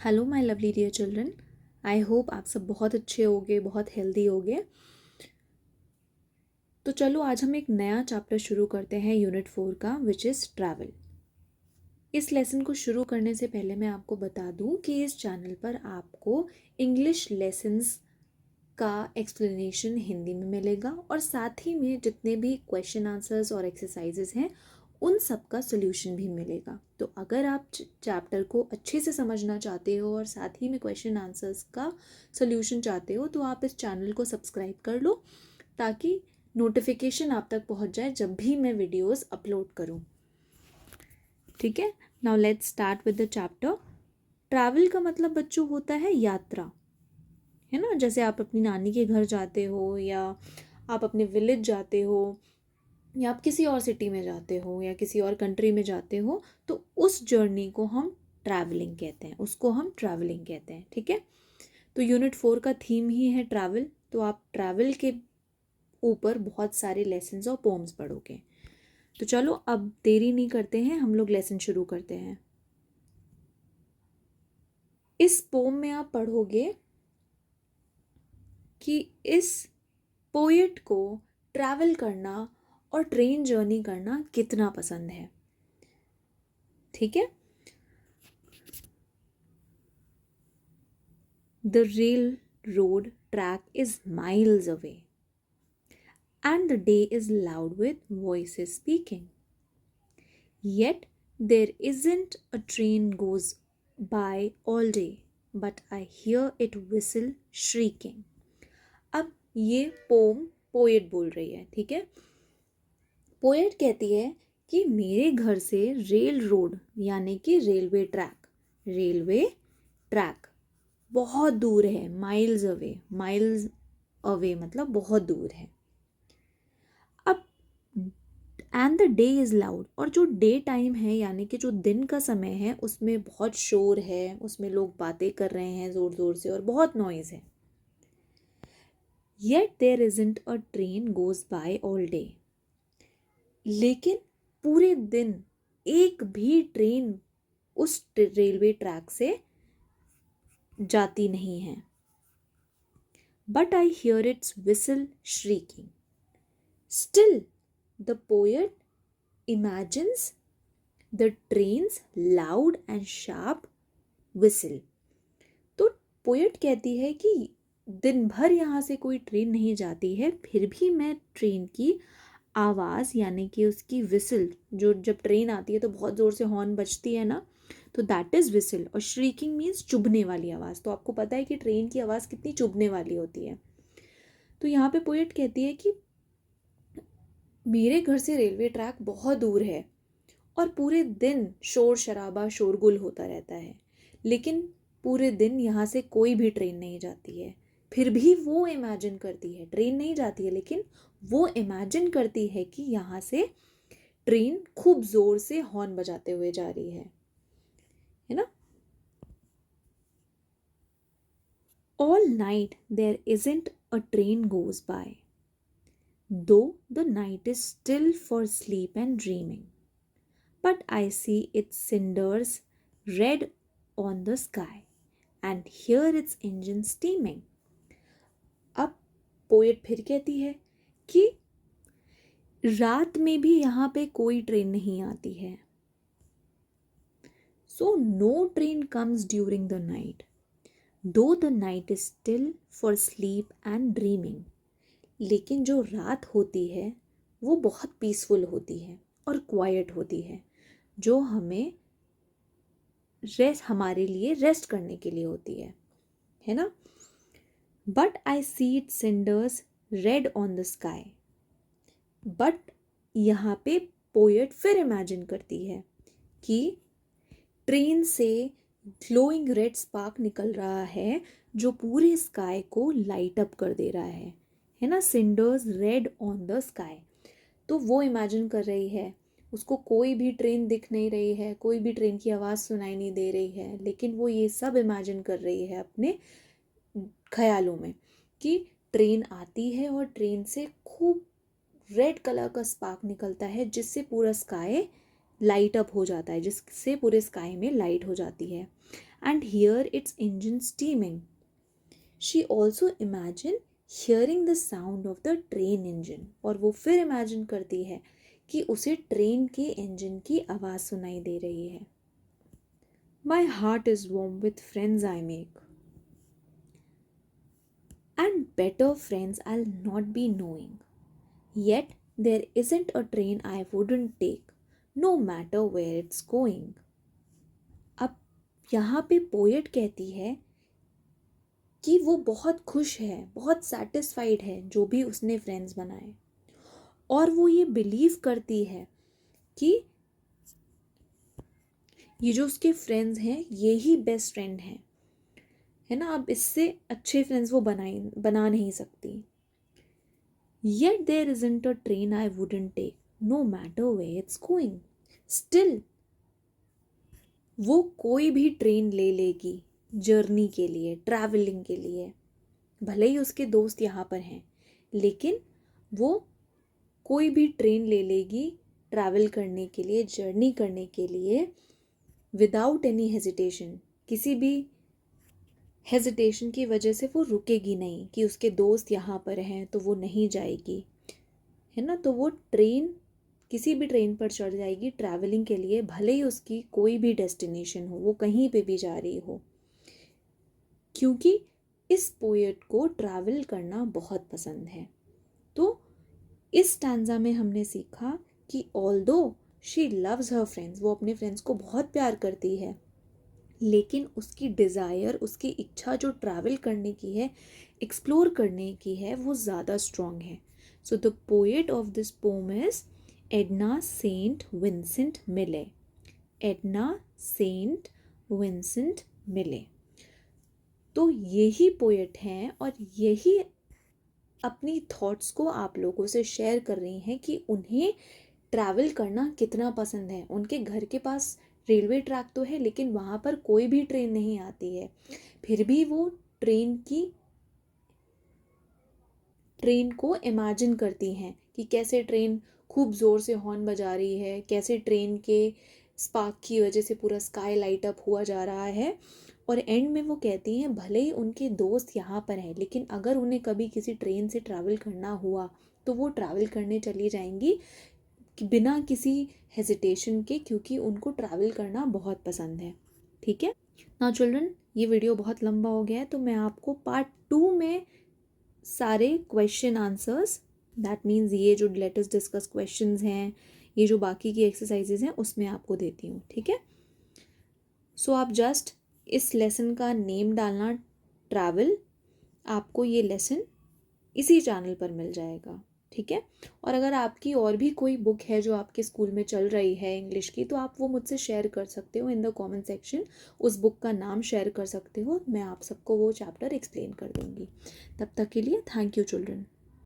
Hello my lovely dear children. I hope आप सब बहुत अच्छे होगे, बहुत हेल्दी होगे। तो चलो आज हम एक नया चैप्टर शुरू करते हैं यूनिट 4 का, विच इज़ ट्रैवल। इस लेसन को शुरू करने से पहले मैं आपको बता दूं कि इस चैनल पर आपको इंग्लिश लेसन्स का एक्सप्लेनेशन हिंदी में मिलेगा और साथ ही में जितने भी क्वेश्चन आंसर्स और एक्सरसाइजेस हैं उन सब का सोल्यूशन भी मिलेगा। तो अगर आप चैप्टर को अच्छे से समझना चाहते हो और साथ ही में क्वेश्चन आंसर्स का सोल्यूशन चाहते हो तो आप इस चैनल को सब्सक्राइब कर लो ताकि नोटिफिकेशन आप तक पहुंच जाए जब भी मैं वीडियोस अपलोड करूं। ठीक है, now let's start with the chapter. Travel का मतलब बच्चों होता है यात्रा, है ना। जैसे आप अपनी नानी के घर जाते हो या आप अपने विलेज जाते हो या आप किसी और सिटी में जाते हो या किसी और कंट्री में जाते हो तो उस जर्नी को हम ट्रैवलिंग कहते हैं, उसको हम ट्रैवलिंग कहते हैं। ठीक है, तो यूनिट 4 का थीम ही है ट्रैवल, तो आप ट्रैवल के ऊपर बहुत सारे लेसन्स और पोम्स पढ़ोगे। तो चलो अब देरी नहीं करते हैं, हम लोग लेसन शुरू करते हैं। इस पोम में आप पढ़ोगे कि इस पोएट को ट्रैवल करना और ट्रेन जर्नी करना कितना पसंद है। ठीक है, the rail road track is miles away and the day is loud with voices speaking. Yet there isn't a train goes by all day, but I hear it whistle shrieking. अब ये poet बोल रही है। ठीक है, poet कहती है कि मेरे घर से रेल रोड यानी कि रेलवे ट्रैक बहुत दूर है। माइल्स अवे मतलब बहुत दूर है। And the day is loud, और जो डे टाइम है यानी कि जो दिन का समय है उसमें बहुत शोर है, उसमें लोग बातें कर रहे हैं ज़ोर ज़ोर से और बहुत नॉइज़ है। Yet there isn't a train goes by all day, लेकिन पूरे दिन एक भी ट्रेन उस रेलवे ट्रैक से जाती नहीं है। But I hear it's whistle shrieking. Still the poet imagines the train's loud and sharp whistle। तो पोएट कहती है कि दिन भर यहाँ से कोई ट्रेन नहीं जाती है, फिर भी मैं ट्रेन की आवाज़ यानी कि उसकी विसल, जो जब ट्रेन आती है तो बहुत ज़ोर से हॉर्न बजती है ना, तो दैट इज़ विसल। और श्रीकिंग मीन्स चुभने वाली आवाज़। तो आपको पता है कि ट्रेन की आवाज़ कितनी चुभने वाली होती है। तो यहाँ पे पोएट कहती है कि मेरे घर से रेलवे ट्रैक बहुत दूर है और पूरे दिन शोर शराबा शोरगुल होता रहता है, लेकिन पूरे दिन यहाँ से कोई भी ट्रेन नहीं जाती है। फिर भी वो इमेजिन करती है, ट्रेन नहीं जाती है लेकिन वो इमेजिन करती है कि यहाँ से ट्रेन खूब ज़ोर से हॉर्न बजाते हुए जा रही है ना। All night there isn't a train goes by, though the night is still for sleep and dreaming, but I see its cinders red on the sky and hear its engine steaming। अब poet फिर कहती है कि रात में भी यहाँ पे कोई ट्रेन नहीं आती है। So no train comes during the night, though the night is still for sleep and dreaming. लेकिन जो रात होती है वो बहुत पीसफुल होती है और क्वाइट होती है, जो हमारे लिए रेस्ट करने के लिए होती है ना। But I see it cinders red on the sky. But यहाँ पे पोएट फिर इमेजिन करती है कि ट्रेन से ग्लोइंग रेड स्पार्क निकल रहा है जो पूरे स्काई को लाइट अप कर दे रहा है ना। Cinders red on the sky, तो वो इमेजिन कर रही है, उसको कोई भी ट्रेन दिख नहीं रही है, कोई भी ट्रेन की आवाज़ सुनाई नहीं दे रही है, लेकिन वो ये सब इमेजिन कर रही है अपने ख्यालों में कि ट्रेन आती है और ट्रेन से खूब रेड कलर का स्पार्क निकलता है जिससे पूरा स्काई लाइट अप हो जाता है, जिससे पूरे स्काई में लाइट हो जाती है। and hear its engine steaming. She also imagined hearing the sound of the train engine. और वो फिर इमेजिन करती है कि उसे ट्रेन के इंजन की आवाज़ सुनाई दे रही है. My heart is warm with friends I make, and better friends I'll not be knowing. Yet there isn't a train I wouldn't take, no matter where it's going. अब यहाँ पे पोएट कहती है कि वो बहुत खुश है, बहुत सेटिस्फाइड है जो भी उसने फ्रेंड्स बनाए, और वो ये बिलीव करती है कि ये जो उसके फ्रेंड्स हैं ये ही बेस्ट फ्रेंड हैं, है ना. अब इससे अच्छे फ्रेंड्स वो बना नहीं सकती. Yet there isn't a train I wouldn't take, no matter where it's going. Still, वो कोई भी ट्रेन ले लेगी जर्नी के लिए, ट्रैवलिंग के लिए. भले ही उसके दोस्त यहाँ पर हैं, लेकिन वो कोई भी ट्रेन ले लेगी ट्रैवल करने के लिए, जर्नी करने के लिए, विदाउट एनी हेजिटेशन. किसी भी हेजिटेशन की वजह से वो रुकेगी नहीं कि उसके दोस्त यहाँ पर हैं तो वो नहीं जाएगी, है ना. तो वो ट्रेन, किसी भी ट्रेन पर चढ़ जाएगी ट्रैवलिंग के लिए, भले ही उसकी कोई भी डेस्टिनेशन हो, वो कहीं पे भी जा रही हो, क्योंकि इस पोएट को ट्रैवल करना बहुत पसंद है. तो इस स्टैंजा में हमने सीखा कि although she loves her friends, वो अपने फ्रेंड्स को बहुत प्यार करती है, लेकिन उसकी डिज़ायर, उसकी इच्छा जो ट्रैवल करने की है, एक्सप्लोर करने की है, वो ज़्यादा स्ट्रॉन्ग है. So the poet of this poem is Edna Saint Vincent Millay. Edna Saint Vincent Millay. तो यही पोएट हैं और यही अपनी थॉट्स को आप लोगों से शेयर कर रही हैं कि उन्हें ट्रैवल करना कितना पसंद है. उनके घर के पास रेलवे ट्रैक तो है, लेकिन वहाँ पर कोई भी ट्रेन नहीं आती है, फिर भी वो ट्रेन को इमेजिन करती हैं कि कैसे ट्रेन खूब ज़ोर से हॉर्न बजा रही है, कैसे ट्रेन के स्पार्क की वजह से पूरा स्काई लाइट अप हुआ जा रहा है. और एंड में वो कहती हैं भले ही उनके दोस्त यहाँ पर हैं, लेकिन अगर उन्हें कभी किसी ट्रेन से ट्रैवल करना हुआ तो वो ट्रैवल करने चली जाएंगी बिना किसी हेजिटेशन के, क्योंकि उनको ट्रैवल करना बहुत पसंद है. ठीक है. नाउ चिल्ड्रन, ये वीडियो बहुत लंबा हो गया है, तो मैं आपको पार्ट 2 में सारे क्वेश्चन आंसर्स, दैट मीन्स ये जो लेट अस डिस्कस क्वेश्चंस हैं, ये जो बाकी की एक्सरसाइजेज हैं, उसमें आपको देती हूँ. ठीक है. सो आप जस्ट इस लेसन का नेम डालना ट्रैवल, आपको ये लेसन इसी चैनल पर मिल जाएगा. ठीक है. और अगर आपकी और भी कोई बुक है जो आपके स्कूल में चल रही है इंग्लिश की, तो आप वो मुझसे शेयर कर सकते हो इन द कमेंट सेक्शन. उस बुक का नाम शेयर कर सकते हो, मैं आप सबको वो चैप्टर एक्सप्लेन कर दूँगी. तब तक के लिए थैंक यू चिल्ड्रन.